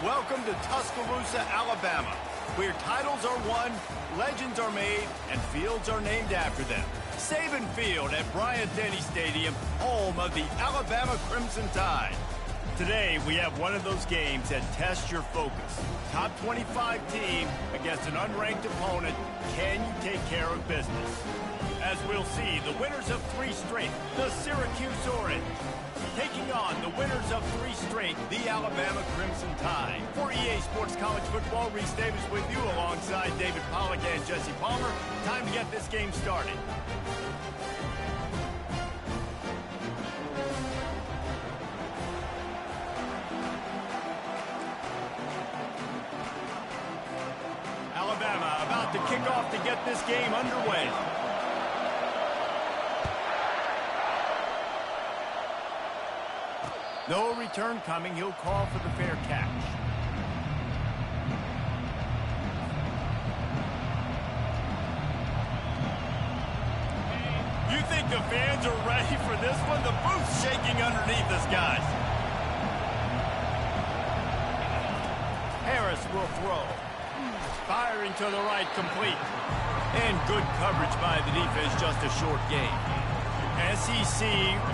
Welcome to Tuscaloosa, Alabama, where titles are won, legends are made, and fields are named after them. Saban Field at Bryant-Denny Stadium, home of the Alabama Crimson Tide. Today, we have one of those games that tests your focus. Top 25 team against an unranked opponent. Can you take care of business? As we'll see, the winners of 3 straight, the Syracuse Orange, taking on the winners of 3 straight, the Alabama Crimson Tide. For EA Sports College Football, Reese Davis with you alongside David Pollack and Jesse Palmer. Time to get this game started. Alabama about to kick off to get this game underway. No return coming. He'll call for the fair catch. You think the fans are ready for this one? The booth's shaking underneath us, guys. Harris will throw. Firing to the right, complete. And good coverage by the defense, just a short gain. SEC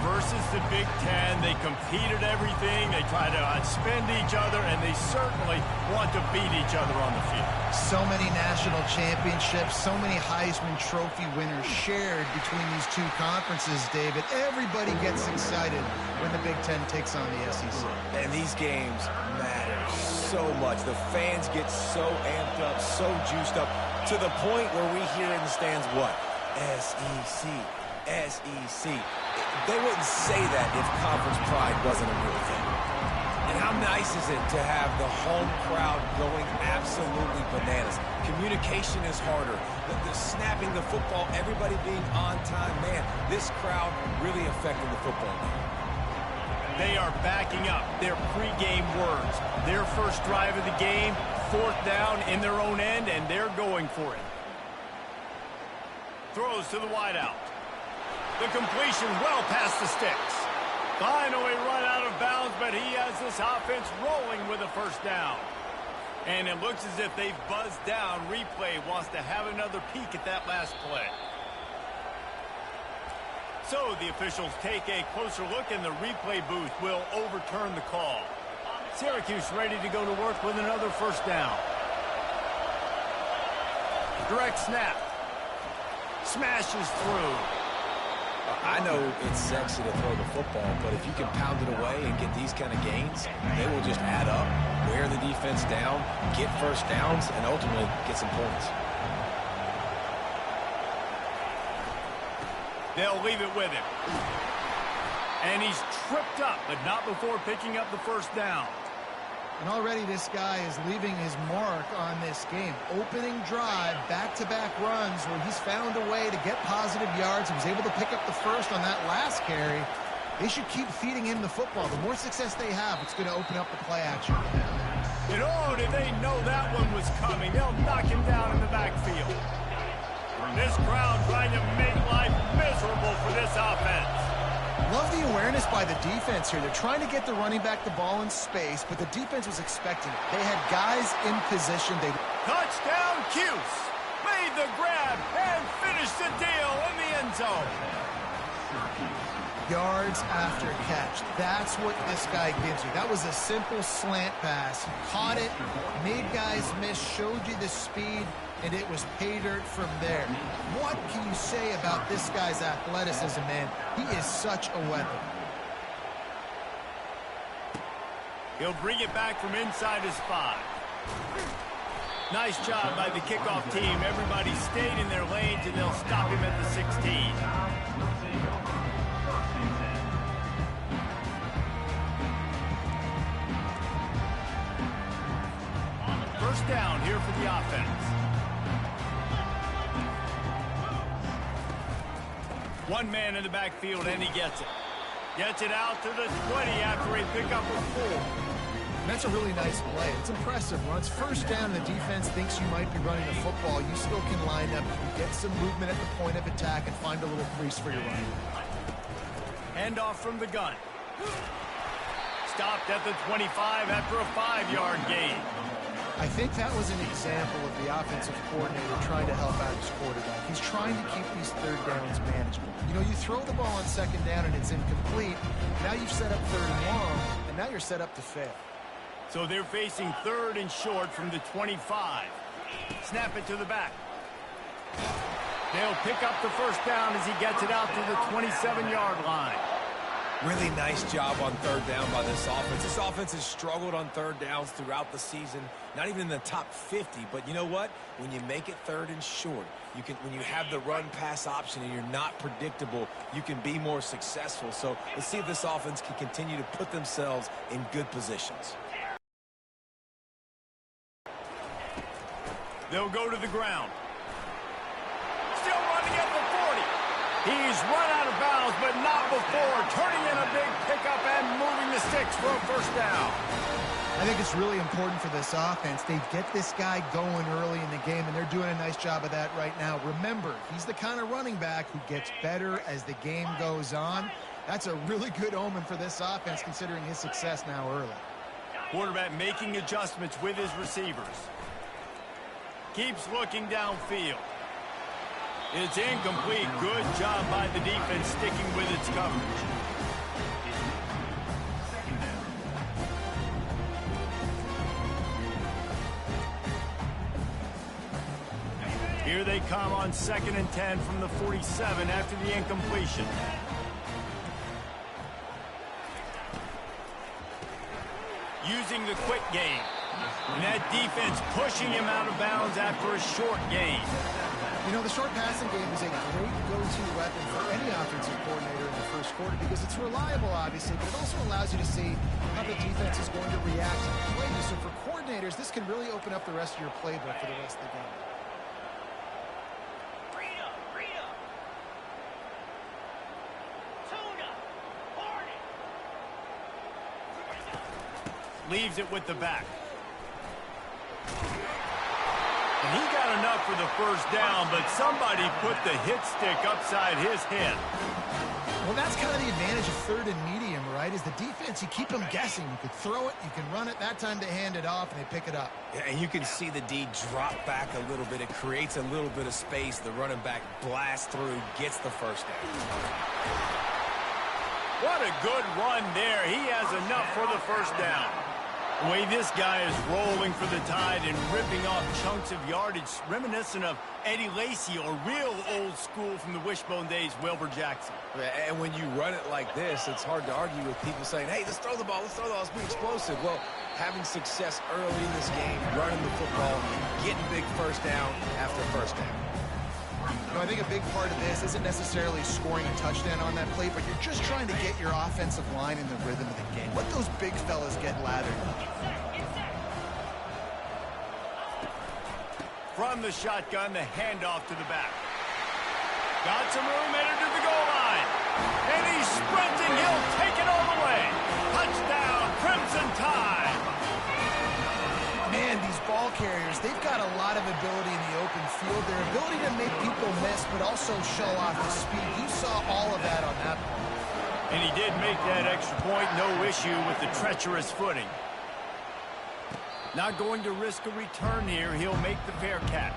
versus the Big Ten. They compete at everything. They try to outspend each other, and they certainly want to beat each other on the field. So many national championships, so many Heisman Trophy winners shared between these two conferences, David. Everybody gets excited when the Big Ten takes on the SEC. And these games matter so much. The fans get so amped up, so juiced up, to the point where we hear in the stands what? SEC. SEC. They wouldn't say that if conference pride wasn't a real thing. And how nice is it to have the home crowd going absolutely bananas? Communication is harder. The snapping the football, everybody being on time. Man, this crowd really affecting the football game. They are backing up their pregame words. Their first drive of the game, 4th down in their own end, and they're going for it. Throws to the wideout. The completion well past the sticks. Finally run out of bounds, but he has this offense rolling with a first down. And it looks as if they've buzzed down. Replay wants to have another peek at that last play. So the officials take a closer look, and the replay booth will overturn the call. Syracuse ready to go to work with another first down. Direct snap. Smashes through. I know it's sexy to throw the football, but if you can pound it away and get these kind of gains, they will just add up, wear the defense down, get first downs, and ultimately get some points. They'll leave it with him. And he's tripped up, but not before picking up the first down. And already this guy is leaving his mark on this game. Opening drive, back-to-back runs where he's found a way to get positive yards. He was able to pick up the first on that last carry. They should keep feeding him the football. The more success they have, it's going to open up the play action. And oh, did they know that one was coming. They'll knock him down in the backfield. This crowd trying to make life miserable for this offense. Love the awareness by the defense here. They're trying to get the running back the ball in space, but the defense was expecting it. They had guys in position. Touchdown, Cuse. Made the grab and finished the deal in the end zone. Yards after catch. That's what this guy gives you. That was a simple slant pass. Caught it, made guys miss, showed you the speed, and it was pay dirt from there. What can you say about this guy's athleticism, man? He is such a weapon. He'll bring it back from inside his 5. Nice job by the kickoff team. Everybody stayed in their lanes, and they'll stop him at the 16. First down here for the offense. One man in the backfield, and he gets it. Gets it out to the 20 after a pickup of 4. And that's a really nice play. It's impressive. When it's first down and the defense thinks you might be running the football, you still can line up, get some movement at the point of attack, and find a little crease for your run. Handoff from the gun. stopped at the 25 after a 5-yard gain. I think that was an example of the offensive coordinator trying to help out his quarterback. He's trying to keep these third downs manageable. You know, you throw the ball on second down and it's incomplete. Now you've set up third and long, and now you're set up to fail. So they're facing third and short from the 25. Snap it to the back. They'll pick up the first down as he gets it out to the 27-yard line. Really nice job on third down by this offense. This offense has struggled on third downs throughout the season, not even in the top 50. But you know what? When you make it third and short, when you have the run-pass option and you're not predictable, you can be more successful. So let's see if this offense can continue to put themselves in good positions. They'll go to the ground. Still running at the 40. He's run out of bounds, but not before turning in a big pickup and moving the sticks for a first down. I think it's really important for this offense. They get this guy going early in the game, and they're doing a nice job of that right now. Remember, he's the kind of running back who gets better as the game goes on. That's a really good omen for this offense, considering his success now early. Quarterback making adjustments with his receivers. Keeps looking downfield. It's incomplete. Good job by the defense sticking with its coverage. Here they come on 2nd and 10 from the 47 after the incompletion. Using the quick game. And that defense pushing him out of bounds after a short gain. You know, the short passing game is a great go-to weapon for any offensive coordinator in the first quarter because it's reliable, obviously, but it also allows you to see how the defense is going to react to play. So for coordinators, this can really open up the rest of your playbook for the rest of the game. Leaves it with the back. And he got enough for the first down, but somebody put the hit stick upside his head. Well, that's kind of the advantage of third and medium, right? Is the defense, you keep them guessing. You can throw it, you can run it. That time they hand it off, and they pick it up. Yeah, and you can see the D drop back a little bit. It creates a little bit of space. The running back blasts through, gets the first down. What a good run there. He has enough for the first down. The way this guy is rolling for the Tide and ripping off chunks of yardage, reminiscent of Eddie Lacy or real old school from the wishbone days, Wilbur Jackson. And when you run it like this, it's hard to argue with people saying, hey, let's throw the ball, let's be explosive. Well, having success early in this game, running the football, getting big first down after first down. You know, I think a big part of this isn't necessarily scoring a touchdown on that play, but you're just trying to get your offensive line in the rhythm of the game. Let those big fellas get lathered up. From the shotgun, the handoff to the back. Got some room, headed to the goal line. And he's sprinting. He'll take it all the way. Touchdown, Crimson Tide. Man, these ball carriers, they've got a lot of ability in the open field. Their ability to make people miss, but also show off the speed. You saw all of that on that ball. And he did make that extra point. No issue with the treacherous footing. Not going to risk a return here. He'll make the fair catch.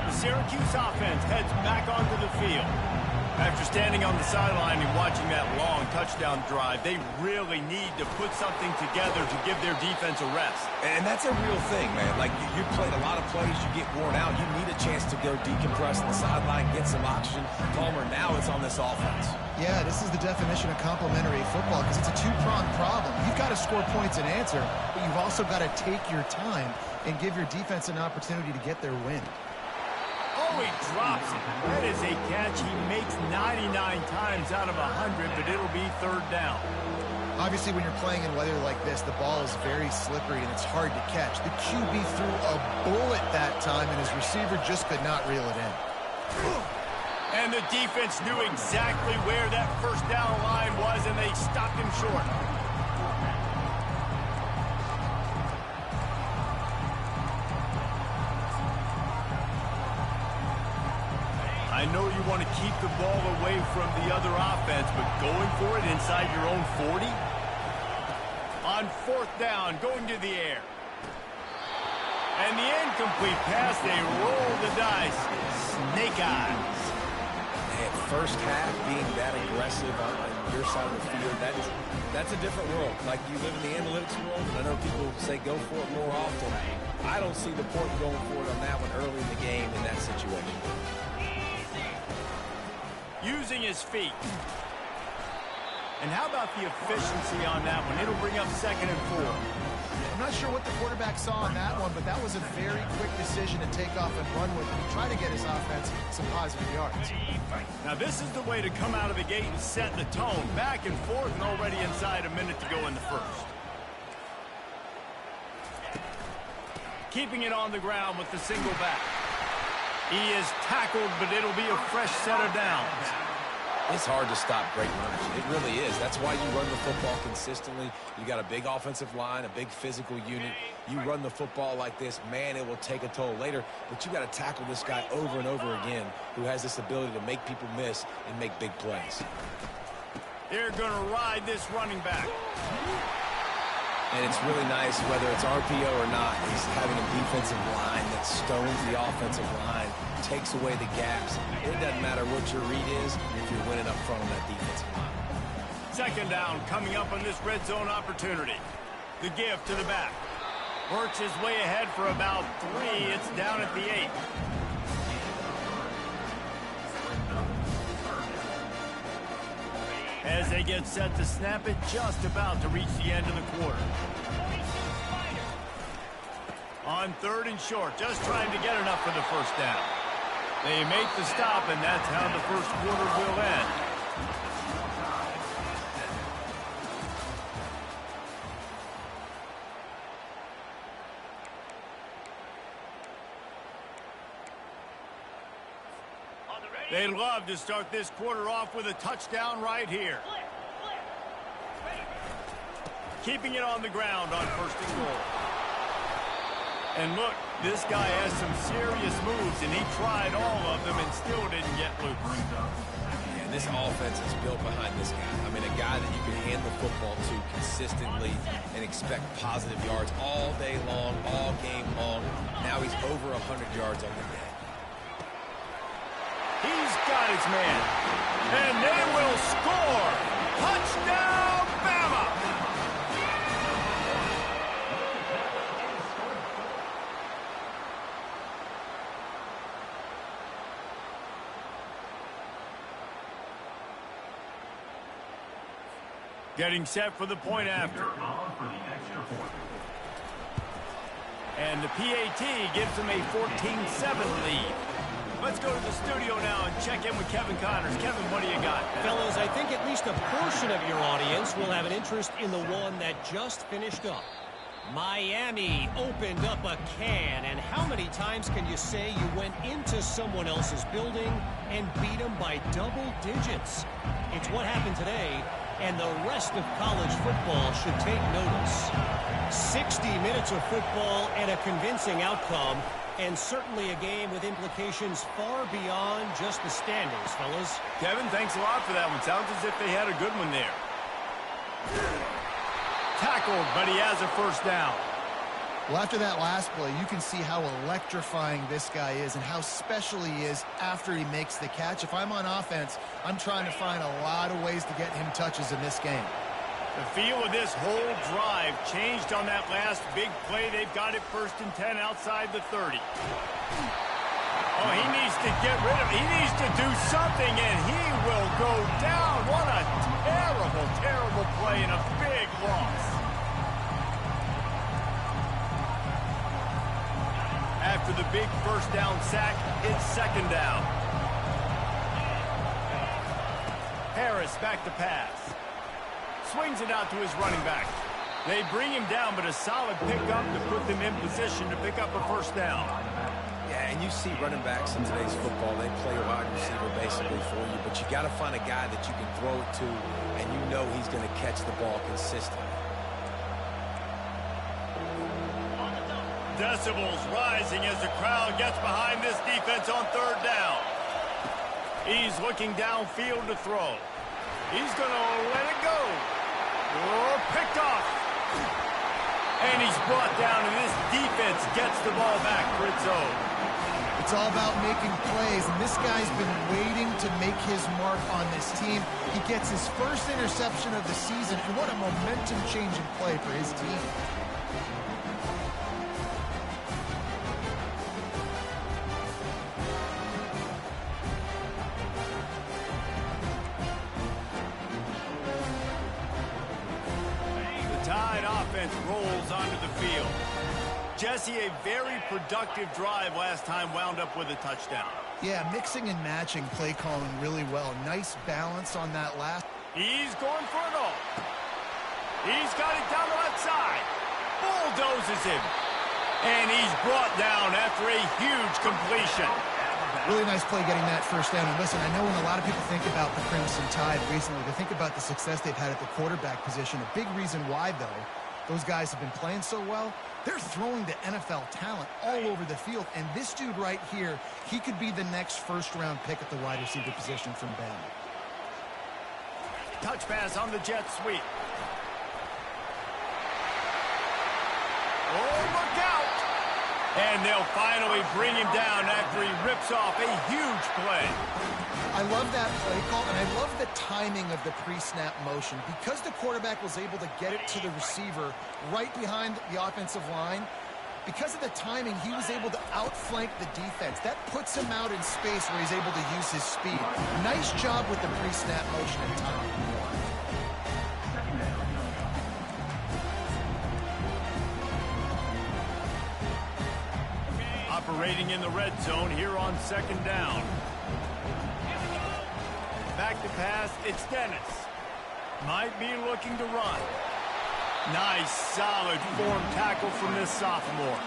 The Syracuse offense heads back onto the field. After standing on the sideline and watching that long touchdown drive, they really need to put something together to give their defense a rest. And that's a real thing, man. Like, you played a lot of plays, you get worn out. You need a chance to go decompress on the sideline, get some oxygen. Palmer, now it's on this offense. Yeah, this is the definition of complementary football because it's a two-pronged problem. You've got to score points and answer, but you've also got to take your time and give your defense an opportunity to get their win. Oh, he drops it. That is a catch he makes 99 times out of 100, but it'll be third down. Obviously, when you're playing in weather like this, the ball is very slippery and it's hard to catch. The QB threw a bullet that time, and his receiver just could not reel it in. And the defense knew exactly where that first down line was, and they stopped him short. I know you want to keep the ball away from the other offense, but going for it inside your own 40? On fourth down, going to the air. And the incomplete pass, they roll the dice. Snake eyes. Man, first half being that aggressive on your side of the field, that's a different world. Like, you live in the analytics world, and I know people say go for it more often. I don't see the point in going for it on that one early in the game in that situation. Using his feet. And how about the efficiency on that one? It'll bring up 2nd and 4. I'm not sure what the quarterback saw on that one, but that was a very quick decision to take off and run with and try to get his offense some positive yards. Now this is the way to come out of the gate and set the tone. Back and forth and already inside a minute to go in the first. Keeping it on the ground with the single back. He is tackled, but it'll be a fresh set of downs. It's hard to stop great runners. It really is. That's why you run the football consistently. You got a big offensive line, a big physical unit. You run the football like this, man, it will take a toll later. But you got to tackle this guy over and over again who has this ability to make people miss and make big plays. They're going to ride this running back. And it's really nice, whether it's RPO or not, he's having a defensive line that stones the offensive line, takes away the gaps. It doesn't matter what your read is if you're winning up front on that defensive line. 2nd down coming up on this red zone opportunity. The give to the back. Works his way ahead for about 3. It's down at the 8. As they get set to snap it, just about to reach the end of the quarter. On 3rd and short, just trying to get enough for the first down. They make the stop, and that's how the first quarter will end. They'd love to start this quarter off with a touchdown right here. Keeping it on the ground on 1st and goal. And look, this guy has some serious moves, and he tried all of them and still didn't get loose. And this offense is built behind this guy. I mean, a guy that you can hand the football to consistently and expect positive yards all day long, all game long. Now he's over 100 yards on the day. He's got his man. And they will score. Touchdown, Bama! Getting set for the point after. And the PAT gives them a 14-7 lead. Let's go to the studio now and check in with Kevin Connors. Kevin, what do you got? Fellas, I think at least a portion of your audience will have an interest in the one that just finished up. Miami opened up a can, and how many times can you say you went into someone else's building and beat them by double digits? It's what happened today, and the rest of college football should take notice. 60 minutes of football and a convincing outcome, and certainly a game with implications far beyond just the standings, fellas. Kevin, thanks a lot for that one. Sounds as if they had a good one there. Tackled, but he has a first down. Well, after that last play, you can see how electrifying this guy is and how special he is after he makes the catch. If I'm on offense, I'm trying to find a lot of ways to get him touches in this game. The feel of this whole drive changed on that last big play. They've got it 1st and 10 outside the 30. Oh, he needs to get rid of it. He needs to do something, and he will go down. What a terrible, terrible play and a big loss. After the big first down sack, it's 2nd down. Harris back to pass. Swings it out to his running back. They bring him down, but a solid pickup to put them in position to pick up a first down. Yeah, and you see running backs in today's football, they play a wide receiver basically for you, but you got to find a guy that you can throw it to, and you know he's going to catch the ball consistently. Decibels rising as the crowd gets behind this defense on 3rd down. He's looking downfield to throw. He's going to let it go. Oh, picked off. And he's brought down, and this defense gets the ball back for its own. It's all about making plays, and this guy's been waiting to make his mark on this team. He gets his first interception of the season, and what a momentum-changing play for his team. The Tide offense rolls onto the field. Jesse, a very productive drive last time wound up with a touchdown. Yeah, mixing and matching play calling really well. Nice balance on that last. He's going for it all. He's got it down the left side. Bulldozes him. And he's brought down after a huge completion. Really nice play getting that first down. And listen, I know when a lot of people think about the Crimson Tide recently, they think about the success they've had at the quarterback position. A big reason why, though, those guys have been playing so well, they're throwing to NFL talent all over the field. And this dude right here, he could be the next first-round pick at the wide receiver position from Bama. Touch pass on the jet sweep. Oh, look out! And they'll finally bring him down after he rips off a huge play. I love that play call, and I love the timing of the pre-snap motion. Because the quarterback was able to get it to the receiver right behind the offensive line, because of the timing, he was able to outflank the defense. That puts him out in space where he's able to use his speed. Nice job with the pre-snap motion and timing. Operating in the red zone here on second down. Back to pass, it's Dennis. Might be looking to run. Nice, solid form tackle from this sophomore.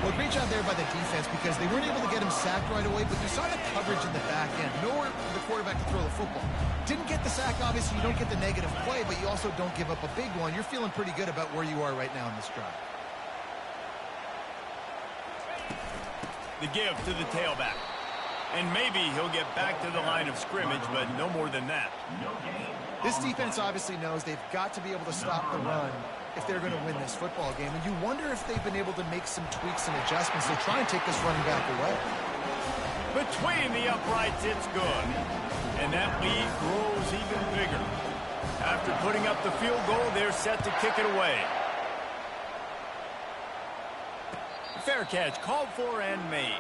Well, great job there by the defense because they weren't able to get him sacked right away, but you saw the coverage in the back end. Nowhere for the quarterback to throw the football. Didn't get the sack, obviously. You don't get the negative play, but you also don't give up a big one. You're feeling pretty good about where you are right now in this drive. The give to the tailback. And maybe he'll get back to the line of scrimmage, but no more than that. This defense obviously knows they've got to be able to stop the run if they're going to win this football game. And you wonder if they've been able to make some tweaks and adjustments to try and take this running back away. Between the uprights, it's good. And that lead grows even bigger. After putting up the field goal, they're set to kick it away. Fair catch, called for and made.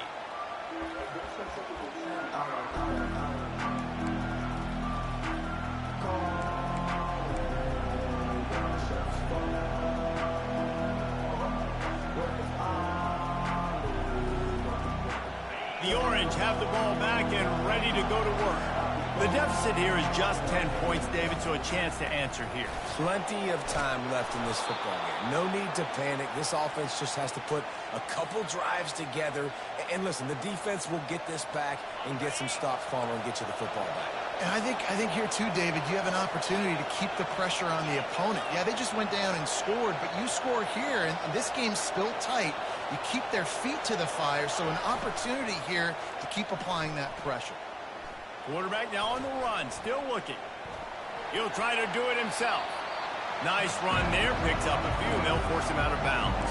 The Orange have the ball back and ready to go to work. The deficit here is just 10 points, David, so a chance to answer here. Plenty of time left in this football game. No need to panic. This offense just has to put a couple drives together. And listen, the defense will get this back and get some stops following and get you the football back. And I think here too, David, you have an opportunity to keep the pressure on the opponent. Yeah, they just went down and scored, but you score here, and this game's still tight. You keep their feet to the fire, so an opportunity here to keep applying that pressure. Quarterback now on the run, still looking. He'll try to do it himself. Nice run there, picks up a few, and they'll force him out of bounds.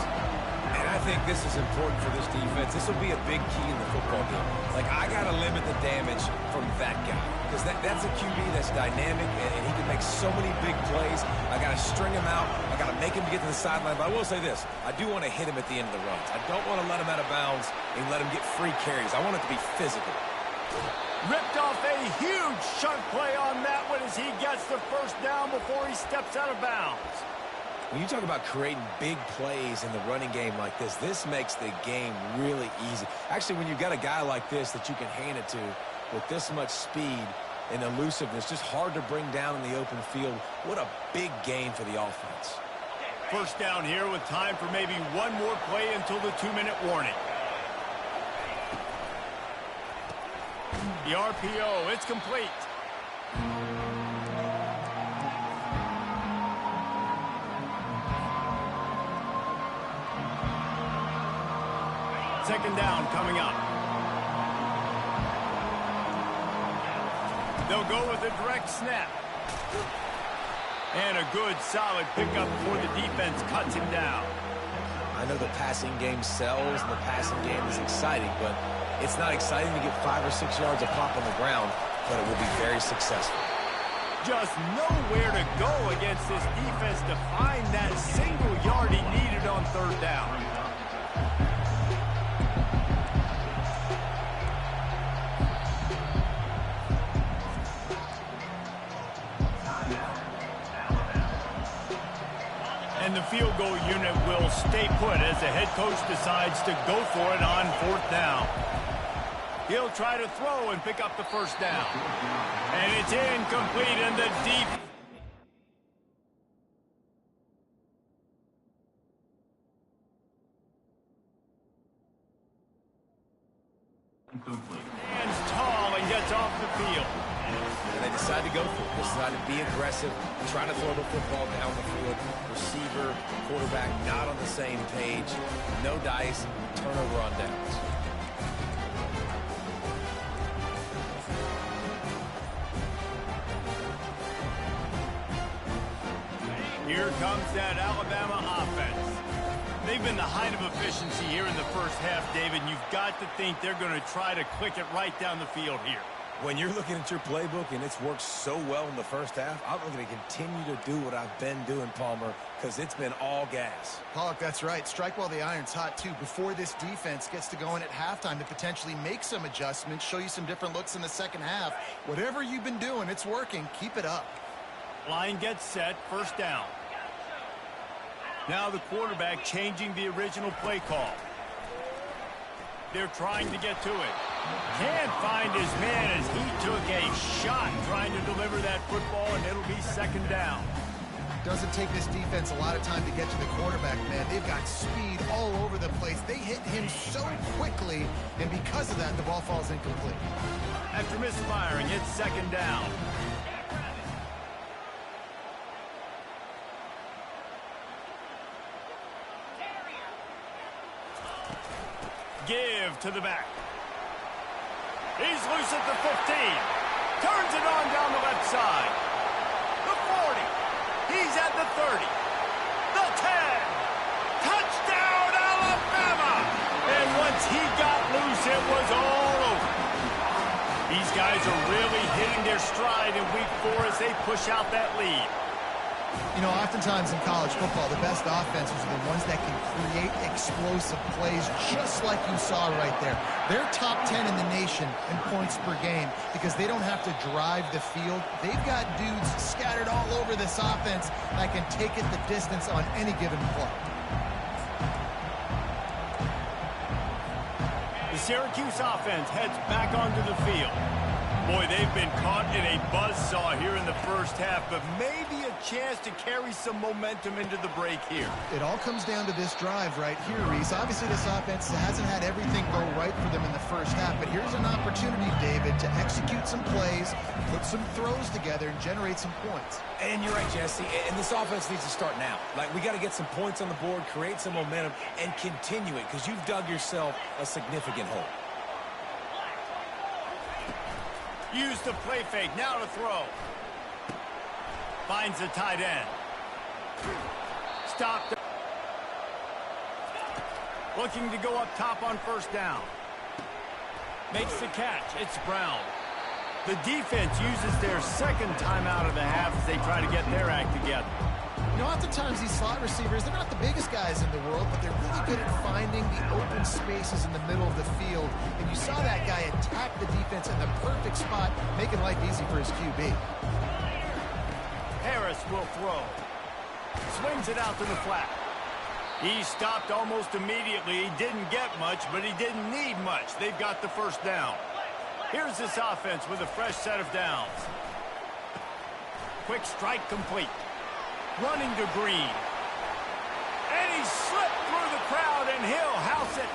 And I think this is important for this defense. This will be a big key in the football game. Like, I got to limit the damage from that guy. Because that's a QB that's dynamic, and he can make so many big plays. I got to string him out. I got to make him get to the sideline. But I will say this. I do want to hit him at the end of the runs. I don't want to let him out of bounds and let him get free carries. I want it to be physical. Ripped off a huge chunk play on that one as he gets the first down before he steps out of bounds. When you talk about creating big plays in the running game like this, this makes the game really easy. Actually, when you've got a guy like this that you can hand it to with this much speed and elusiveness, just hard to bring down in the open field, what a big game for the offense. First down here with time for maybe one more play until the 2-minute warning. The RPO, it's complete. Second down coming up. They'll go with a direct snap. And a good, solid pickup before the defense cuts him down. I know the passing game sells and the passing game is exciting, but it's not exciting to get 5 or 6 yards of pop on the ground, but it will be very successful. Just nowhere to go against this defense to find that single yard he needed on third down. And the field goal unit will stay put as the head coach decides to go for it on fourth down. He'll try to throw and pick up the first down. And it's incomplete, and the deep. Stands tall and gets off the field. And they decide to go for it. They decide to be aggressive, try to throw the football down the field. Receiver, quarterback not on the same page. No dice, turnover on downs. Here comes that Alabama offense. They've been the height of efficiency here in the first half, David. You've got to think they're going to try to click it right down the field here. When you're looking at your playbook and it's worked so well in the first half, I'm going to continue to do what I've been doing, Palmer, because it's been all gas. Pollock, that's right. Strike while the iron's hot, too, before this defense gets to going at halftime to potentially make some adjustments, show you some different looks in the second half. Whatever you've been doing, it's working. Keep it up. Line gets set, first down. Now the quarterback changing the original play call. They're trying to get to it. Can't find his man as he took a shot trying to deliver that football, and it'll be second down. Doesn't take this defense a lot of time to get to the quarterback, man. They've got speed all over the place. They hit him so quickly, and because of that, the ball falls incomplete. After misfiring, it's second down. Give to the back. He's loose at the 15. Turns it on down the left side. The 40. He's at the 30. The 10. Touchdown, Alabama! And once he got loose, it was all over. These guys are really hitting their stride in week 4 as they push out that lead. You know, oftentimes in college football, the best offenses are the ones that can create explosive plays, just like you saw right there. They're top 10 in the nation in points per game because they don't have to drive the field. They've got dudes scattered all over this offense that can take it the distance on any given play. The Syracuse offense heads back onto the field. Boy, they've been caught in a buzzsaw here in the first half, but maybe a chance to carry some momentum into the break here. It all comes down to this drive right here, Reese. Obviously, this offense hasn't had everything go right for them in the first half, but here's an opportunity, David, to execute some plays, put some throws together, and generate some points. And you're right, Jesse, and this offense needs to start now. Like, we got to get some points on the board, create some momentum, and continue it, because you've dug yourself a significant hole. Use the play fake, now to throw. Finds the tight end. Stopped. Looking to go up top on first down. Makes the catch, it's Brown. The defense uses their second timeout of the half as they try to get their act together. You know, oftentimes these slot receivers, they're not the biggest guys in the world, but they're really good at finding the open spaces in the middle of the field. And you saw that guy attack the defense in the perfect spot, making life easy for his QB. Harris will throw. Swings it out to the flat. He stopped almost immediately. He didn't get much, but he didn't need much. They've got the first down. Here's this offense with a fresh set of downs. Quick strike complete. Running to Green. And he slipped through the crowd, and he'll house it.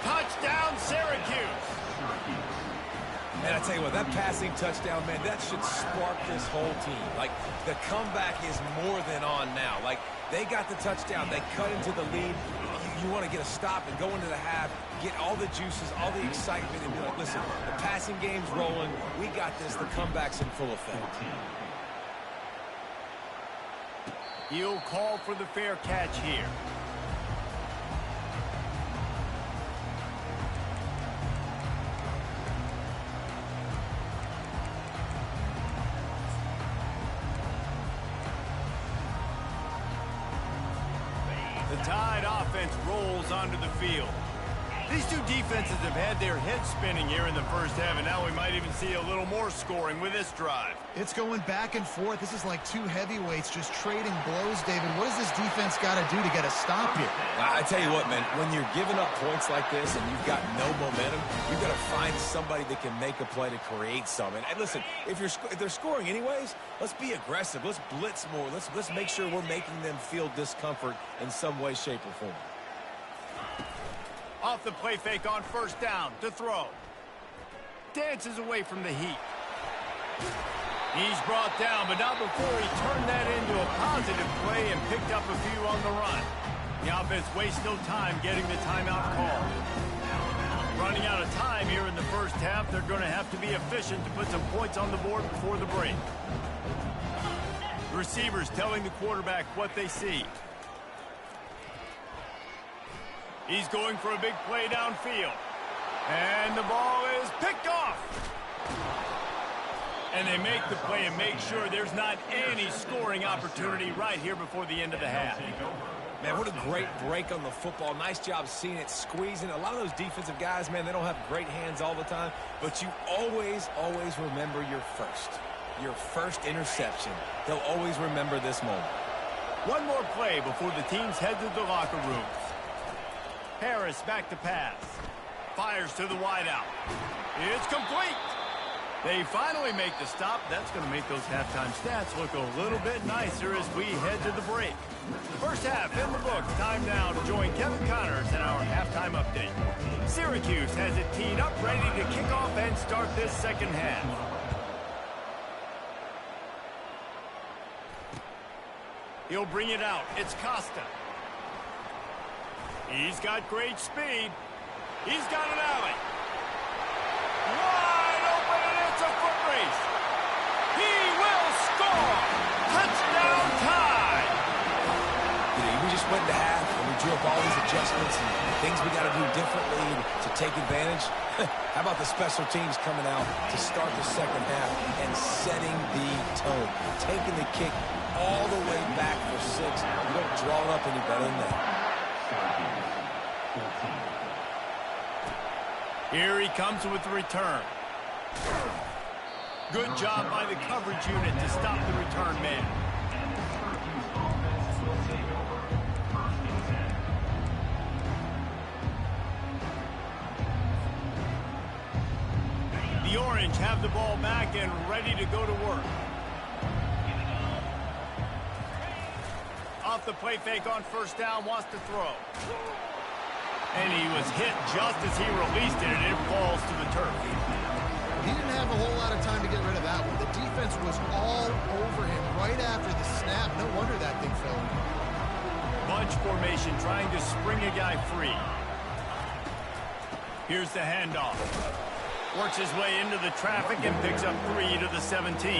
Touchdown, Syracuse. And I tell you what, that passing touchdown, man, that should spark this whole team. Like, the comeback is more than on now. Like, they got the touchdown. They cut into the lead. you want to get a stop and go into the half, get all the juices, all the excitement, and be like, listen, the passing game's rolling. We got this. The comeback's in full effect. He'll call for the fair catch here. The Tide offense rolls onto the field. These two defenses have had their heads spinning here in the first half, and now we might even see a little more scoring with this drive. It's going back and forth. This is like two heavyweights just trading blows, David. What does this defense got to do to get a stop here? I tell you what, man, when you're giving up points like this and you've got no momentum, you've got to find somebody that can make a play to create something. And listen, if they're scoring anyways, let's be aggressive. Let's blitz more. Let's make sure we're making them feel discomfort in some way, shape, or form. Off the play fake on first down to throw. Dances away from the heat. He's brought down, but not before he turned that into a positive play and picked up a few on the run. The offense wastes no time getting the timeout call. Running out of time here in the first half, they're going to have to be efficient to put some points on the board before the break. The receivers telling the quarterback what they see. He's going for a big play downfield. And the ball is picked off. And they make the play and make sure there's not any scoring opportunity right here before the end of the half. Man, what a great break on the football. Nice job seeing it, squeezing. A lot of those defensive guys, man, they don't have great hands all the time. But you always, always remember your first interception. They'll always remember this moment. One more play before the teams head to the locker rooms. Harris back to pass. Fires to the wideout. It's complete. They finally make the stop. That's going to make those halftime stats look a little bit nicer as we head to the break. First half in the books. Time now to join Kevin Connors in our halftime update. Syracuse has it teed up, ready to kick off and start this second half. He'll bring it out. It's Costa. He's got great speed. He's got an alley. Wide open, and it's a foot race. He will score. Touchdown Tide. We just went to half, and we drew up all these adjustments and things we got to do differently to take advantage. How about the special teams coming out to start the second half and setting the tone, taking the kick all the way back for 6. You don't draw it up any better than that. Here he comes with the return. Good job by the coverage unit to stop the return man. The Orange have the ball back and ready to go to work. Off the play fake on first down, wants to throw. And he was hit just as he released it, and it falls to the turf. He didn't have a whole lot of time to get rid of that one. The defense was all over him right after the snap. No wonder that thing fell. Bunch formation trying to spring a guy free. Here's the handoff. Works his way into the traffic and picks up 3 to the 17.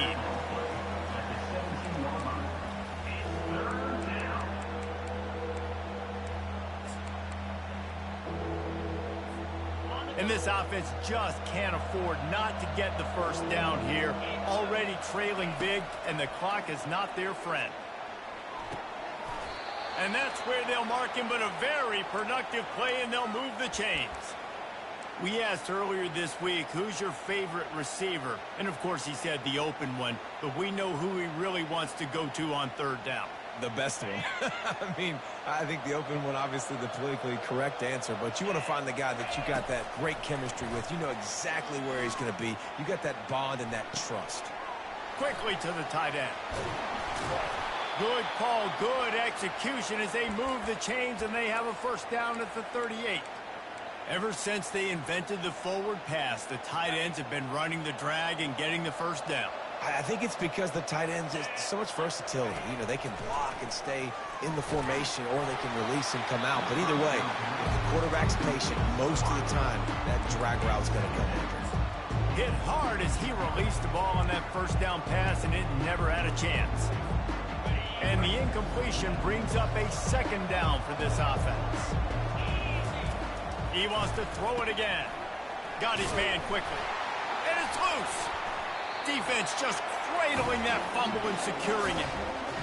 And this offense just can't afford not to get the first down here. Already trailing big, and the clock is not their friend. And that's where they'll mark him, but a very productive play, and they'll move the chains. We asked earlier this week, who's your favorite receiver? And, of course, he said the open one, but we know who he really wants to go to on third down. The best one. I mean, I think the open one, obviously the politically correct answer, but you want to find the guy that you got that great chemistry with. You know exactly where he's going to be. You got that bond and that trust. Quickly to the tight end. Good call, good execution as they move the chains, and they have a first down at the 38. Ever since they invented the forward pass, the tight ends have been running the drag and getting the first down. I think it's because the tight ends is so much versatility. You know, they can block and stay in the formation, or they can release and come out. But either way, if the quarterback's patient, most of the time, that drag route's going to come after him. Hit hard as he released the ball on that first down pass, and it never had a chance. And the incompletion brings up a second down for this offense. He wants to throw it again. Got his man quickly. And it's loose. Defense just cradling that fumble and securing it.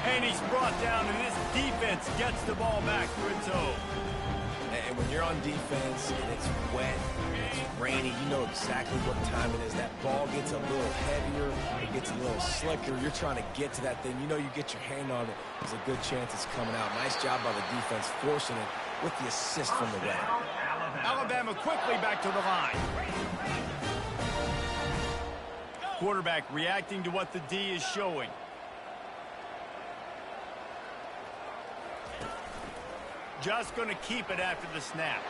And he's brought down, and this defense gets the ball back for its own. And when you're on defense and it's wet, it's rainy, you know exactly what time it is. That ball gets a little heavier, it gets a little slicker. You're trying to get to that thing. You know you get your hand on it. There's a good chance it's coming out. Nice job by the defense forcing it with the assist from the weather. Alabama quickly back to the line. Quarterback reacting to what the D is showing. Just going to keep it after the snap.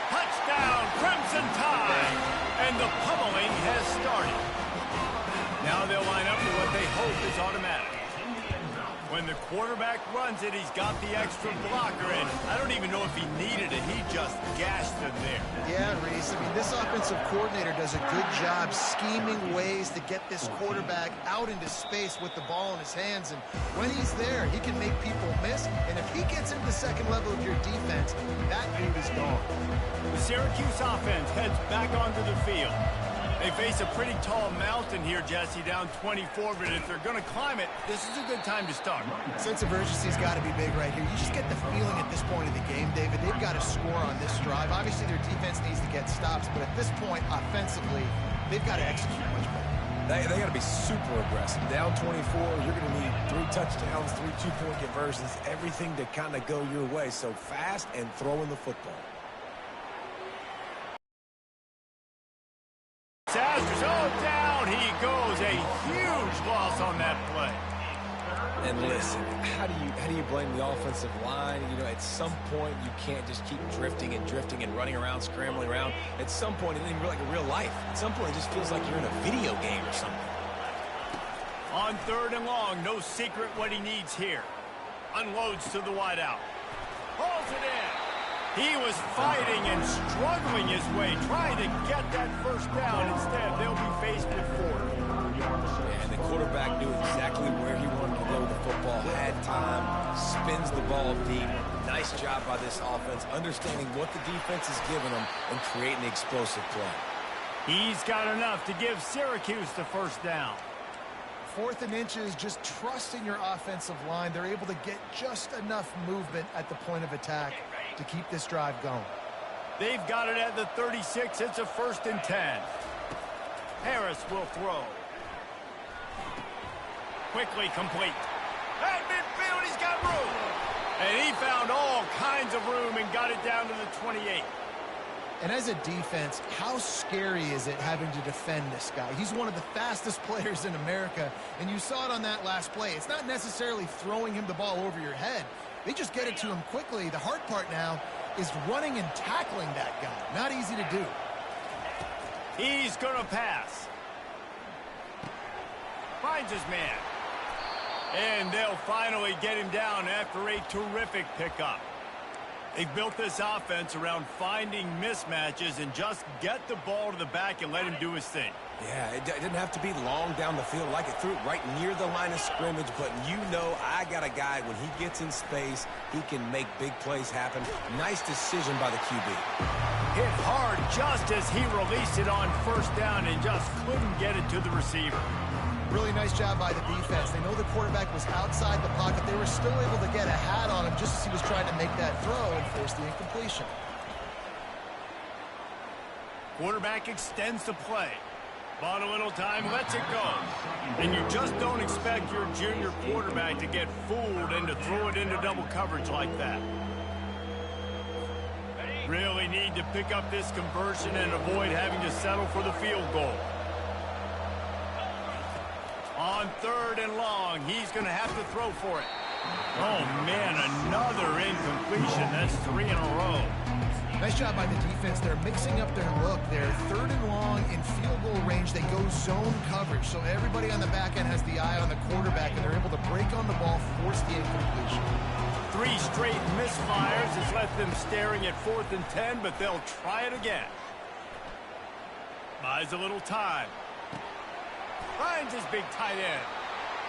Touchdown, Crimson Tide! And the pummeling has started. Now they'll line up for what they hope is automatic. When the quarterback runs it, he's got the extra blocker, and I don't even know if he needed it. He just gashed them there. Yeah, Reese. I mean, this offensive coordinator does a good job scheming ways to get this quarterback out into space with the ball in his hands. And when he's there, he can make people miss. And if he gets into the second level of your defense, that dude is gone. The Syracuse offense heads back onto the field. They face a pretty tall mountain here, Jesse, down 24, but if they're going to climb it, this is a good time to start. Sense of urgency's got to be big right here. You just get the feeling at this point of the game, David, they've got to score on this drive. Obviously, their defense needs to get stops, but at this point, offensively, they've got to execute much better. They got to be super aggressive. Down 24, you're going to need 3 touchdowns, 3 two-point conversions, everything to kind of go your way. So fast and throwing the football. Oh, down he goes. A huge loss on that play. And listen, how do you blame the offensive line? You know, at some point you can't just keep drifting and running around, scrambling around. At some point it doesn't even feel like a real life. At some point it just feels like you're in a video game or something. On 3rd and long, no secret what he needs here. Unloads to the wideout. Pulls it in. He was fighting and struggling his way, trying to get that first down. Instead, they'll be faced with 4. And the quarterback knew exactly where he wanted to go with the football. Had time, spins the ball deep. Nice job by this offense, understanding what the defense is giving them and creating the explosive play. He's got enough to give Syracuse the first down. 4th and inches, just trusting your offensive line. They're able to get just enough movement at the point of attack to keep this drive going. They've got it at the 36. It's a 1st and 10. Harris will throw. Quickly complete. At midfield, he's got room. And he found all kinds of room and got it down to the 28. And as a defense, how scary is it having to defend this guy? He's one of the fastest players in America, and you saw it on that last play. It's not necessarily throwing him the ball over your head. They just get it to him quickly. The hard part now is running and tackling that guy. Not easy to do. He's going to pass. Finds his man. And they'll finally get him down after a terrific pickup. They've built this offense around finding mismatches and just get the ball to the back and let him do his thing. Yeah, it didn't have to be long down the field. Like it threw it right near the line of scrimmage, but you know I got a guy, when he gets in space, he can make big plays happen. Nice decision by the QB. Hit hard just as he released it on 1st down and just couldn't get it to the receiver. Really nice job by the defense. They know the quarterback was outside the pocket. They were still able to get a hat on him just as he was trying to make that throw and force the incompletion. Quarterback extends the play. Bought a little time, lets it go. And you just don't expect your junior quarterback to get fooled and to throw it into double coverage like that. Really need to pick up this conversion and avoid having to settle for the field goal. On 3rd and long, he's going to have to throw for it. Oh, man, another incompletion. That's 3 in a row. Nice job by the defense. They're mixing up their look. They're 3rd and long in field goal range. They go zone coverage, so everybody on the back end has the eye on the quarterback, and they're able to break on the ball, force the incompletion. 3 straight misfires has left them staring at 4th and 10, but they'll try it again. Buys a little time. Finds his big tight end.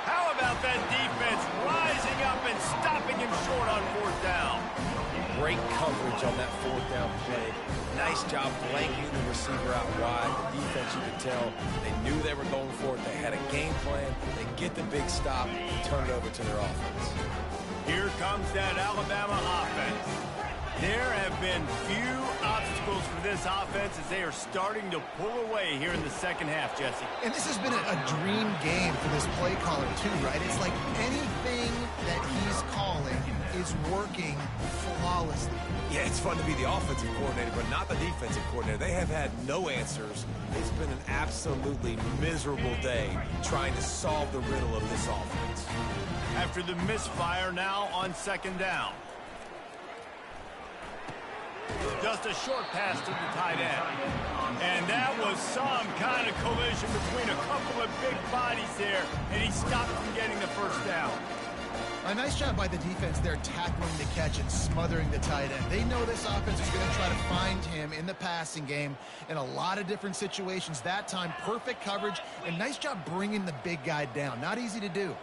How about that defense rising up and stopping him short on 4th down? Great coverage on that 4th down play. Nice job blanking the receiver out wide. The defense, you could tell, they knew they were going for it. They had a game plan. They get the big stop, turn it over to their offense. Here comes that Alabama offense. There have been few obstacles for this offense as they are starting to pull away here in the second half, Jesse. And this has been a dream game for this play caller, too, right? It's like anything that he's calling is working flawlessly. Yeah, it's fun to be the offensive coordinator, but not the defensive coordinator. They have had no answers. It's been an absolutely miserable day trying to solve the riddle of this offense. After the misfire, now on 2nd down. Just a short pass to the tight end. And that was some kind of collision between a couple of big bodies there, and he stopped from getting the first down. A nice job by the defense there tackling the catch and smothering the tight end. They know this offense is going to try to find him in the passing game in a lot of different situations. That time, perfect coverage, and nice job bringing the big guy down. Not easy to do.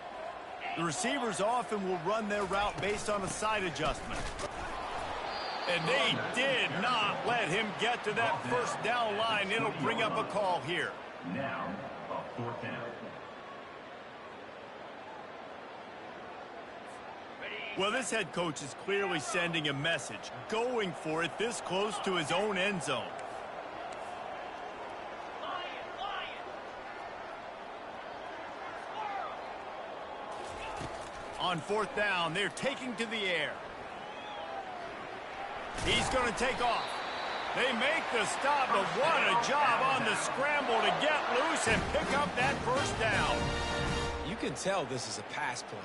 The receivers often will run their route based on a side adjustment. And they did not let him get to that first down line. It'll bring up a call here. Now, a 4th down. Well, this head coach is clearly sending a message, going for it this close to his own end zone. On 4th down, they're taking to the air. He's going to take off. They make the stop, but what a job on the scramble to get loose and pick up that first down. You can tell this is a pass play.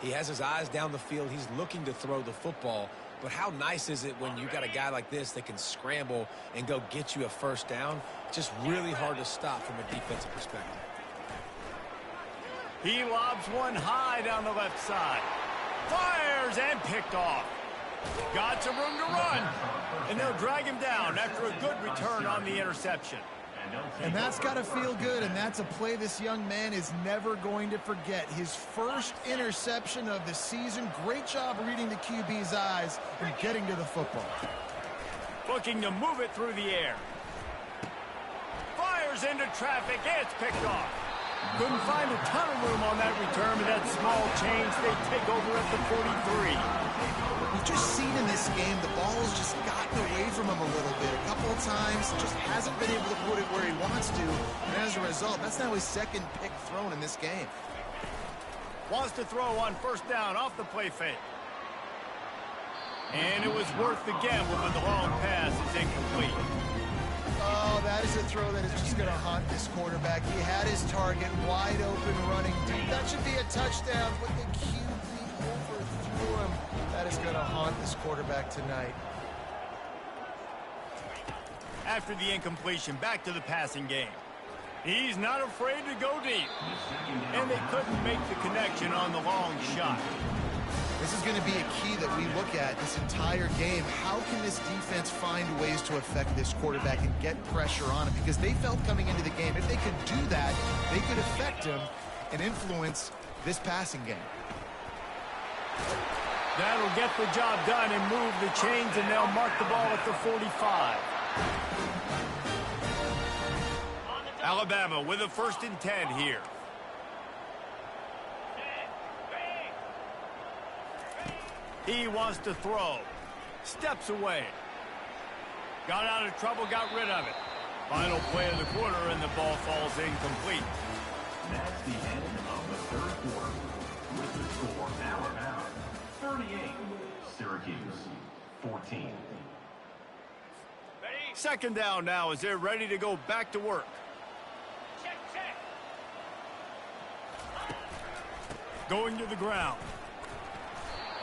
He has his eyes down the field. He's looking to throw the football. But how nice is it when you got a guy like this that can scramble and go get you a first down? Just really hard to stop from a defensive perspective. He lobs one high down the left side. Fires and picked off. Got some room to run. And they'll drag him down after a good return on the interception. And that's got to feel good, and that's a play this young man is never going to forget. His first interception of the season. Great job reading the QB's eyes and getting to the football. Looking to move it through the air. Fires into traffic. It's picked off. Couldn't find a ton of room on that return, but that small change, they take over at the 43. We've just seen in this game the ball's just gotten away from him a little bit. A couple of times, just hasn't been able to put it where he wants to. And as a result, that's now his 2nd pick thrown in this game. Wants to throw on 1st down off the play fake. And it was worth the gamble, but the long pass is incomplete. Oh, that is a throw that is just going to haunt this quarterback. He had his target wide open running deep. That should be a touchdown, but the QB overthrew him. That is going to haunt this quarterback tonight. After the incompletion, back to the passing game. He's not afraid to go deep. And they couldn't make the connection on the long shot. This is going to be a key that we look at this entire game. How can this defense find ways to affect this quarterback and get pressure on him? Because they felt coming into the game, if they could do that, they could affect him and influence this passing game. That'll get the job done and move the chains, and they'll mark the ball at the 45. Alabama with a 1st and 10 here. He wants to throw. Steps away. Got out of trouble, got rid of it. Final play of the quarter, and the ball falls incomplete. That's the end of the 3rd quarter. With the score, Alabama 38, Syracuse 14. 2nd down now as they're ready to go back to work. Going to the ground.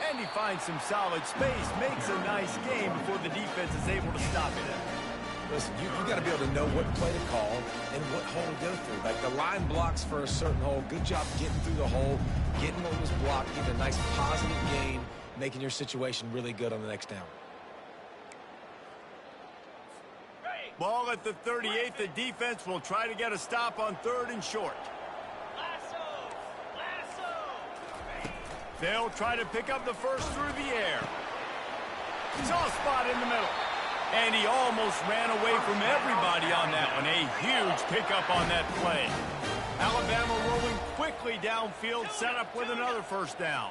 And he finds some solid space, makes a nice game before the defense is able to stop it. Listen, you got to be able to know what play to call and what hole to go through. Like the line blocks for a certain hole. Good job getting through the hole, getting what was blocked, getting a nice positive gain, making your situation really good on the next down. Ball at the 38. The defense will try to get a stop on 3rd and short. They'll try to pick up the first through the air. Saw a spot in the middle. And he almost ran away from everybody on that one. A huge pickup on that play. Alabama rolling quickly downfield, set up with another first down.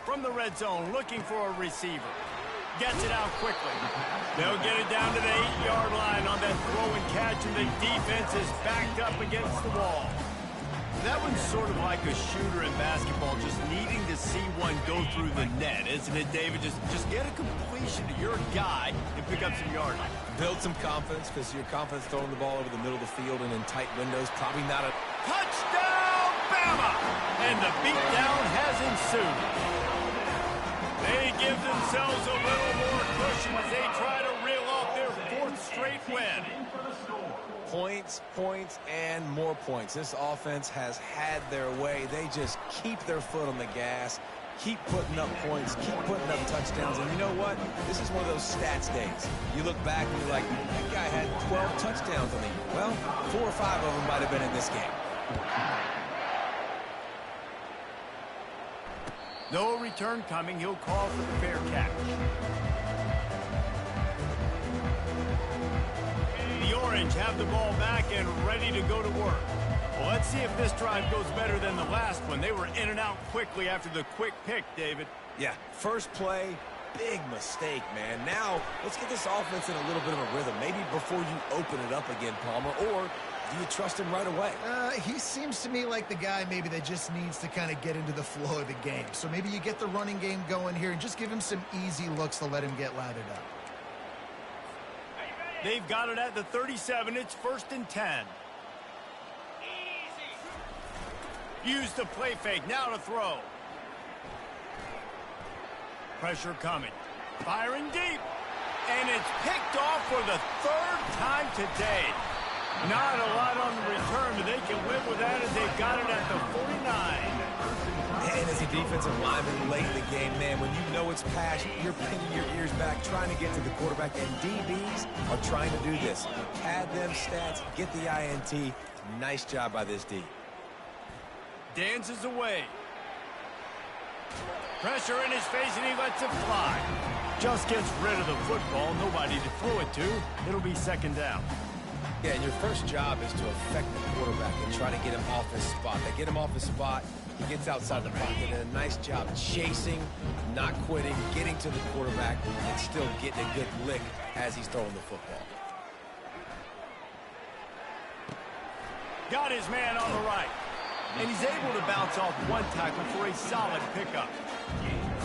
From the red zone, looking for a receiver. Gets it out quickly. They'll get it down to the 8-yard line on that throw and catch, and the defense is backed up against the wall. That one's sort of like a shooter in basketball, just needing to see one go through the net, isn't it, David? Just get a completion to your guy and pick up some yardage. Build some confidence, because your confidence throwing the ball over the middle of the field and in tight windows, probably not a... Touchdown, Bama! And the beatdown has ensued. They give themselves a little more cushion as they try to reel off their 4th straight win. Points, points, and more points. This offense has had their way. They just keep their foot on the gas, keep putting up points, keep putting up touchdowns. And you know what? This is one of those stats days. You look back and you're like, that guy had 12 touchdowns on the year. Well, 4 or 5 of them might have been in this game. No return coming. He'll call for the fair catch. The Orange have the ball back and ready to go to work. Well, let's see if this drive goes better than the last one. They were in and out quickly after the quick pick, David. Yeah, first play, big mistake, man. Now, let's get this offense in a little bit of a rhythm. Maybe before you open it up again, Palmer, or do you trust him right away? He seems to me like the guy maybe that just needs to kind of get into the flow of the game. So maybe you get the running game going here and just give him some easy looks to let him get lathered up. They've got it at the 37. It's 1st and 10. Use the play fake. Now to throw. Pressure coming. Firing deep. And it's picked off for the 3rd time today. Not a lot on the return, but they can live with that as they've got it at the 49. And as a defensive lineman late in the game, man, when you know it's pass, you're pinning your ears back, trying to get to the quarterback, and DBs are trying to do this. Pad them stats, get the INT. Nice job by this D. Dances away. Pressure in his face, and he lets it fly. Just gets rid of the football. Nobody to throw it to. It'll be 2nd down. Yeah, and your first job is to affect the quarterback and try to get him off his spot. They get him off his spot, he gets outside the pocket, and a nice job chasing, not quitting, getting to the quarterback, and still getting a good lick as he's throwing the football. Got his man on the right. And he's able to bounce off one tackle for a solid pickup.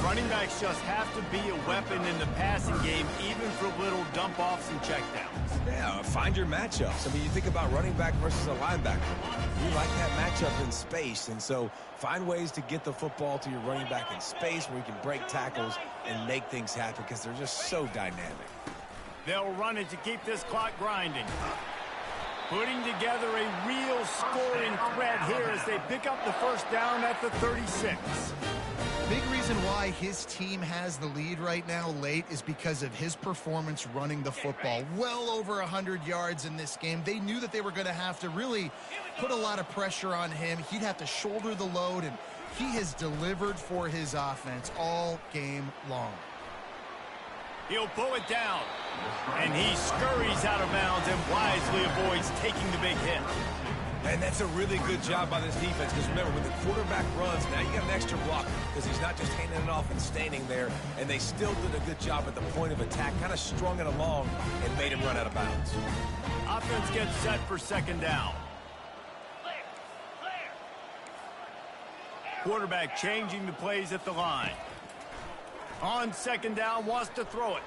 Running backs just have to be a weapon in the passing game, even for little dump-offs and checkdowns. Yeah, find your matchups. I mean, you think about running back versus a linebacker. You like that matchup in space, and so find ways to get the football to your running back in space where you can break tackles and make things happen because they're just so dynamic. They'll run it to keep this clock grinding. Putting together a real scoring threat here as they pick up the first down at the 36. Big reason why his team has the lead right now late is because of his performance running the football. Well over 100 yards in this game. They knew that they were going to have to really put a lot of pressure on him. He'd have to shoulder the load, and he has delivered for his offense all game long. He'll pull it down, and he scurries out of bounds and wisely avoids taking the big hit. And that's a really good job by this defense, because remember, when the quarterback runs, now you got an extra blocker, because he's not just handing it off and standing there, and they still did a good job at the point of attack, kind of strung it along and made him run out of bounds. Offense gets set for 2nd down. Quarterback changing the plays at the line. On 2nd down, wants to throw it.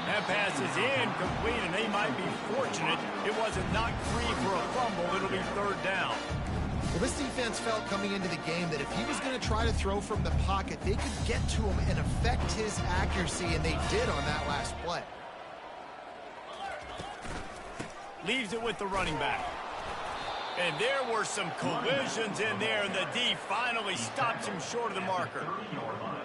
That pass is incomplete, and they might be fortunate it wasn't knocked free for a fumble. It'll be 3rd down. Well, this defense felt coming into the game that if he was going to try to throw from the pocket, they could get to him and affect his accuracy, and they did on that last play. Leaves it with the running back. And there were some collisions in there, and the D finally stops him short of the marker.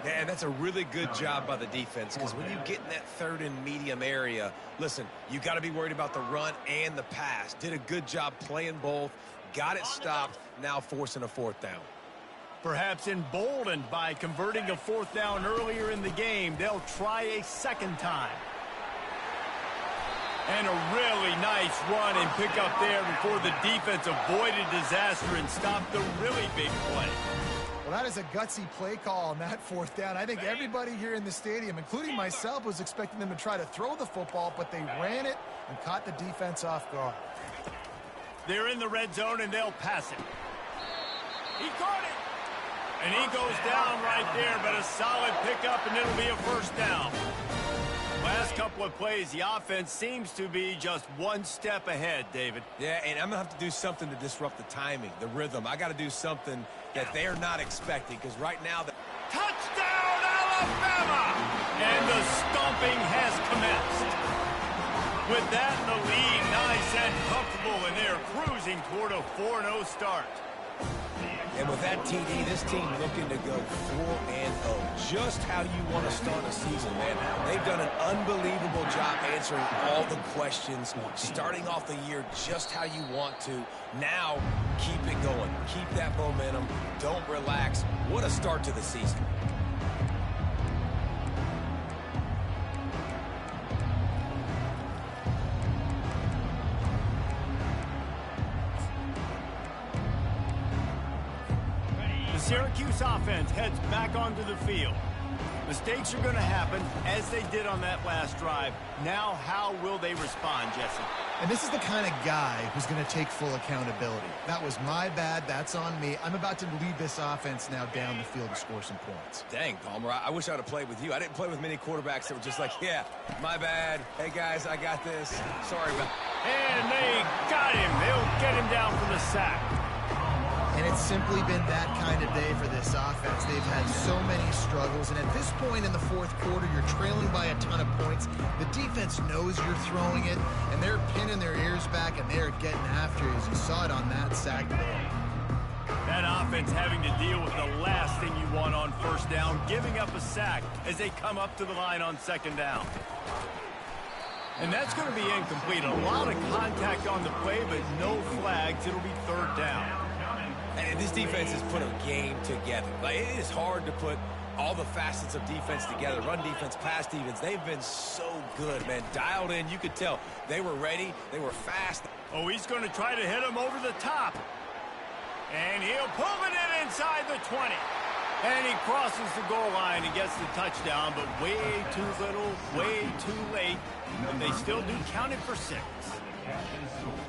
Yeah, and that's a really good job by the defense, because when you get in that third and medium area, listen, you got to be worried about the run and the pass. Did a good job playing both, got it stopped, now forcing a fourth down. Perhaps emboldened by converting a fourth down earlier in the game, they'll try a second time. And a really nice run and pick up there before the defense avoided disaster and stopped the really big play. Well, that is a gutsy play call on that fourth down. I think everybody here in the stadium, including myself, was expecting them to try to throw the football, but they ran it and caught the defense off guard. They're in the red zone, and they'll pass it. He caught it. And he goes down right there, but a solid pickup, and it'll be a first down. Last couple of plays, the offense seems to be just one step ahead, David. Yeah, and I'm going to have to do something to disrupt the timing, the rhythm. I got to do something that they're not expecting, because right now... Touchdown, Alabama! And the stomping has commenced. With that in the lead, nice and comfortable, and they're cruising toward a 4-0 start. And with that TD, this team looking to go 4-0. Just how you want to start a season, man. They've done an unbelievable job answering all the questions, starting off the year just how you want to. Now, keep it going. Keep that momentum. Don't relax. What a start to the season. Syracuse offense heads back onto the field. Mistakes are going to happen, as they did on that last drive. Now, how will they respond, Jesse? And this is the kind of guy who's going to take full accountability. That was my bad. That's on me. I'm about to lead this offense now down the field to score some points. Dang, Palmer, I wish I would have played with you. I didn't play with many quarterbacks that were just like, yeah, my bad. Hey, guys, I got this. Sorry about it. And they got him. They'll get him down for the sack. And it's simply been that kind of day for this offense. They've had so many struggles, and at this point in the fourth quarter, you're trailing by a ton of points. The defense knows you're throwing it, and they're pinning their ears back, and they're getting after you, as you saw it on that sack there. That offense having to deal with the last thing you want on first down, giving up a sack as they come up to the line on second down. And that's going to be incomplete. A lot of contact on the play, but no flags. It'll be third down. And this defense has put a game together. Like, it is hard to put all the facets of defense together. Run defense, pass defense. They've been so good, man. Dialed in. You could tell they were ready. They were fast. Oh, he's going to try to hit him over the top. And he'll pull it in inside the 20. And he crosses the goal line and gets the touchdown, but way too little, way too late. And they still do count it for 6.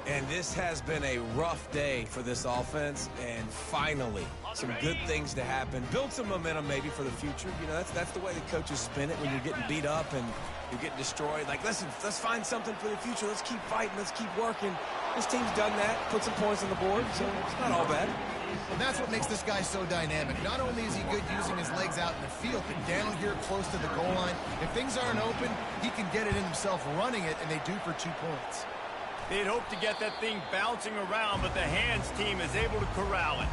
And this has been a rough day for this offense, and finally, some good things to happen. Build some momentum maybe for the future. You know, that's the way the coaches spin it when you're getting beat up and you're getting destroyed. Like, listen, let's find something for the future. Let's keep fighting. Let's keep working. This team's done that, put some points on the board, so it's not all bad. And that's what makes this guy so dynamic. Not only is he good using his legs out in the field, but down here close to the goal line, if things aren't open, he can get it in himself running it, and they do for 2 points. They'd hope to get that thing bouncing around, but the hands team is able to corral it.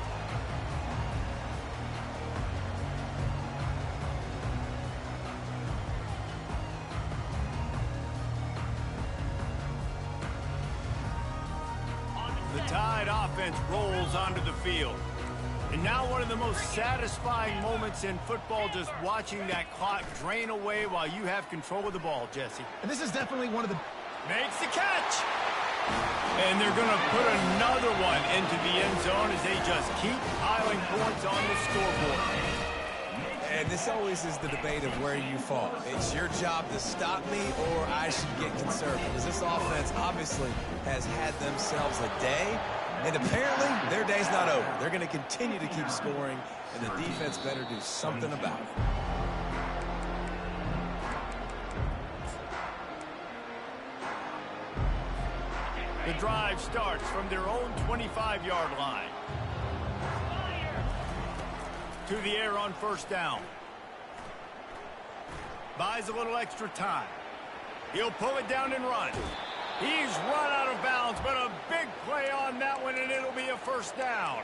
The Tide offense rolls onto the field. And now one of the most satisfying moments in football, just watching that clock drain away while you have control of the ball, Jesse. And this is definitely one of the... Makes the catch! And they're going to put another one into the end zone as they just keep piling points on the scoreboard. And this always is the debate of where you fall. It's your job to stop me, or I should get conservative. Because this offense obviously has had themselves a day, and apparently their day's not over. They're going to continue to keep scoring, and the defense better do something about it. The drive starts from their own 25-yard line. To the air on first down. Buys a little extra time. He'll pull it down and run. He's run out of bounds, but a big play on that one, and it'll be a first down.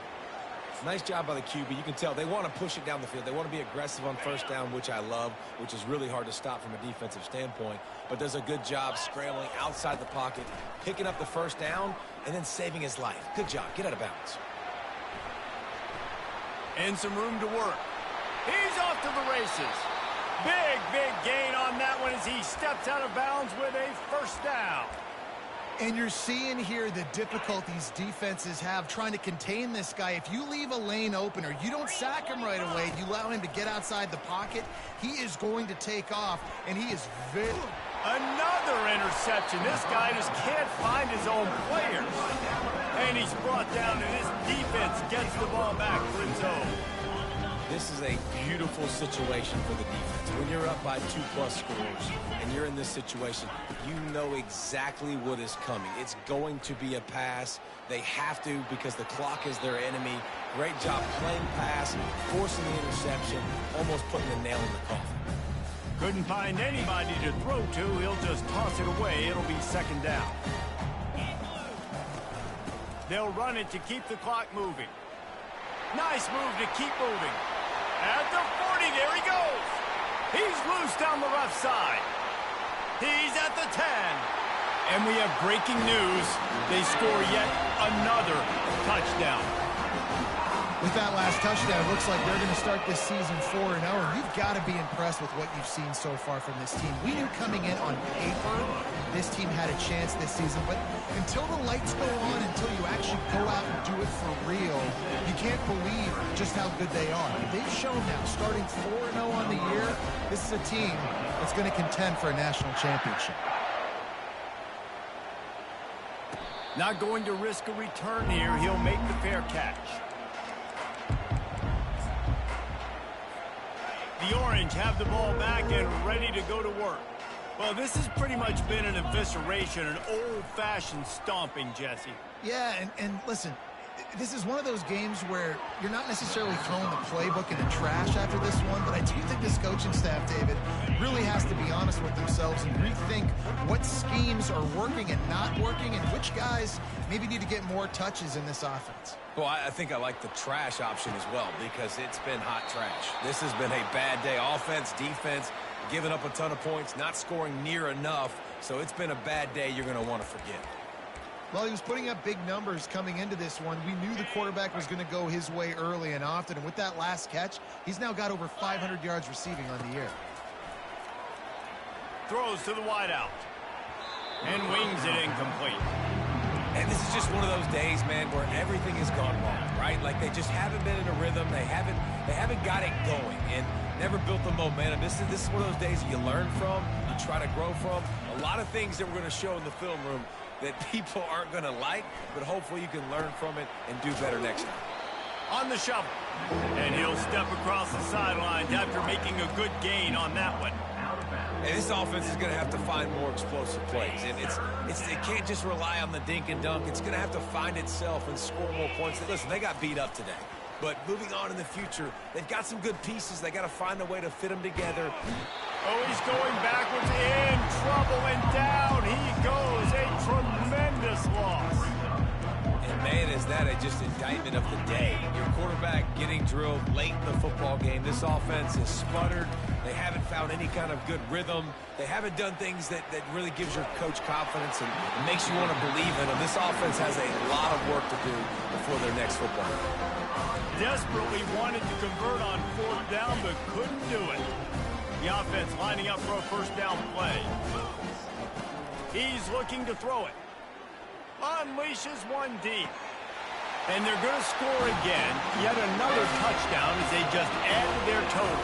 Nice job by the QB. You can tell they want to push it down the field. They want to be aggressive on first down, which I love, which is really hard to stop from a defensive standpoint. But does a good job scrambling outside the pocket, picking up the first down, and then saving his life. Good job. Get out of bounds. And some room to work. He's off to the races. Big gain on that one as he steps out of bounds with a first down. And you're seeing here the difficulties defenses have trying to contain this guy. If you leave a lane open or you don't sack him right away, you allow him to get outside the pocket, he is going to take off, and he is very... Another interception. This guy just can't find his own players. And he's brought down, and his defense gets the ball back for its own. This is a beautiful situation for the defense. When you're up by 2+ scores and you're in this situation, you know exactly what is coming. It's going to be a pass. They have to because the clock is their enemy. Great job playing pass, forcing the interception, almost putting the nail in the coffin. Couldn't find anybody to throw to. He'll just toss it away. It'll be second down. They'll run it to keep the clock moving. Nice move to keep moving. At the 40, there he goes. He's loose down the left side. He's at the 10. And we have breaking news. They score yet another touchdown. With that last touchdown, it looks like they're going to start this season 4-0, and you've got to be impressed with what you've seen so far from this team. We knew coming in on paper this team had a chance this season, but until the lights go on, until you actually go out and do it for real, you can't believe just how good they are. They've shown now, starting 4-0 on the year, this is a team that's going to contend for a national championship. Not going to risk a return here. He'll make the fair catch. The Orange have the ball back and ready to go to work. Well, this has pretty much been an evisceration, an old-fashioned stomping, Jesse. Yeah, and listen, this is one of those games where you're not necessarily throwing the playbook in the trash after this one, but I do think this coaching staff, David, really has to be honest with themselves and rethink what schemes are working and not working and which guys maybe need to get more touches in this offense. Well, I think I like the trash option as well because it's been hot trash. This has been a bad day. Offense, defense, giving up a ton of points, not scoring near enough. So it's been a bad day you're going to want to forget. Well, he was putting up big numbers coming into this one. We knew the quarterback was going to go his way early and often. And with that last catch, he's now got over 500 yards receiving on the year. Throws to the wideout. And wings it incomplete. And this is just one of those days, man, where everything has gone wrong, right? Like they just haven't been in a rhythm. They haven't got it going and never built the momentum. This is one of those days that you learn from, you try to grow from. A lot of things that we're going to show in the film room that people aren't going to like, but hopefully you can learn from it and do better next time. On the shovel. And he'll step across the sidelines after making a good gain on that one. And this offense is going to have to find more explosive plays. And it can't just rely on the dink and dunk. It's going to have to find itself and score more points. Listen, they got beat up today. But moving on in the future, they've got some good pieces. They got to find a way to fit them together. Oh, he's going backwards, in trouble, and down he goes. A tremendous loss. And man, is that just indictment of the day. Your quarterback getting drilled late in the football game. This offense has sputtered. They haven't found any kind of good rhythm. They haven't done things that really gives your coach confidence and makes you want to believe in them. This offense has a lot of work to do before their next football game. Desperately wanted to convert on fourth down, but couldn't do it. The offense lining up for a first down play. He's looking to throw it. Unleashes one deep. And they're going to score again. Yet another touchdown as they just added their total.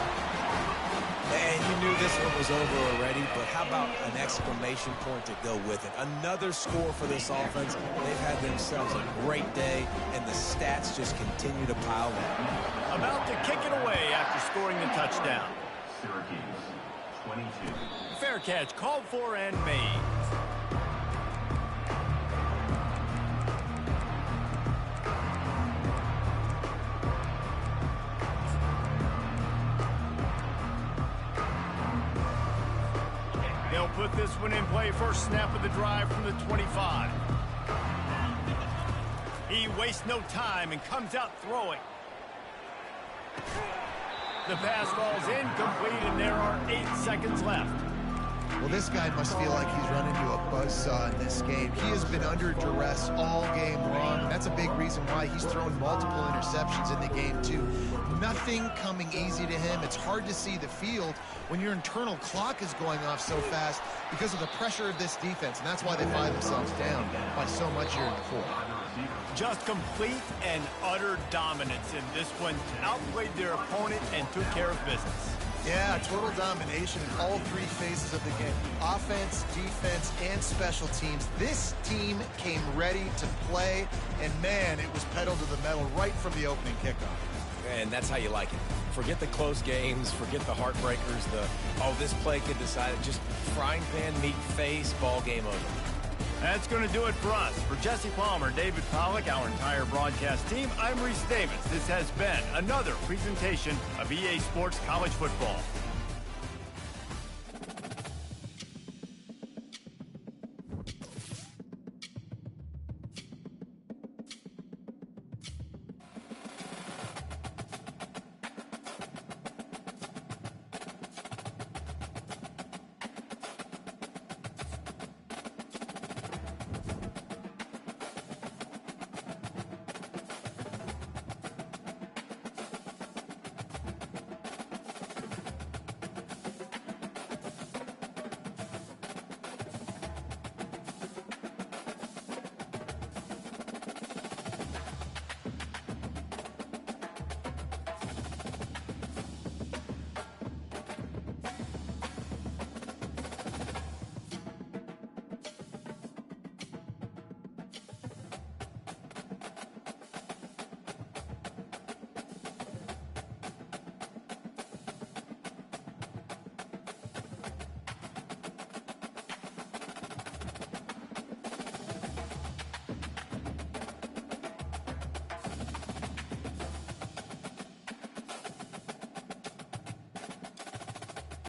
And you knew this one was over already, but how about an exclamation point to go with it? Another score for this offense. They've had themselves a great day, and the stats just continue to pile up. About to kick it away after scoring the touchdown. Syracuse, 22. Fair catch called for and made. opening play, first snap of the drive from the 25. He wastes no time and comes out throwing. The pass falls incomplete, and there are 8 seconds left. Well, this guy must feel like he's run into a buzzsaw in this game. He has been under duress all game long, and that's a big reason why he's thrown multiple interceptions in the game, too. Nothing coming easy to him. It's hard to see the field when your internal clock is going off so fast because of the pressure of this defense, and that's why they find themselves down by so much here in the fourth. Just complete and utter dominance in this one. Outplayed their opponent and took care of business. Yeah, total domination in all 3 phases of the game. Offense, defense, and special teams. This team came ready to play, and man, it was pedal to the metal right from the opening kickoff. And that's how you like it. Forget the close games, forget the heartbreakers, this play could decide it. Just frying pan, meat face, ball game over. That's going to do it for us. For Jesse Palmer, David Pollack, our entire broadcast team, I'm Reese Davis. This has been another presentation of EA Sports College Football.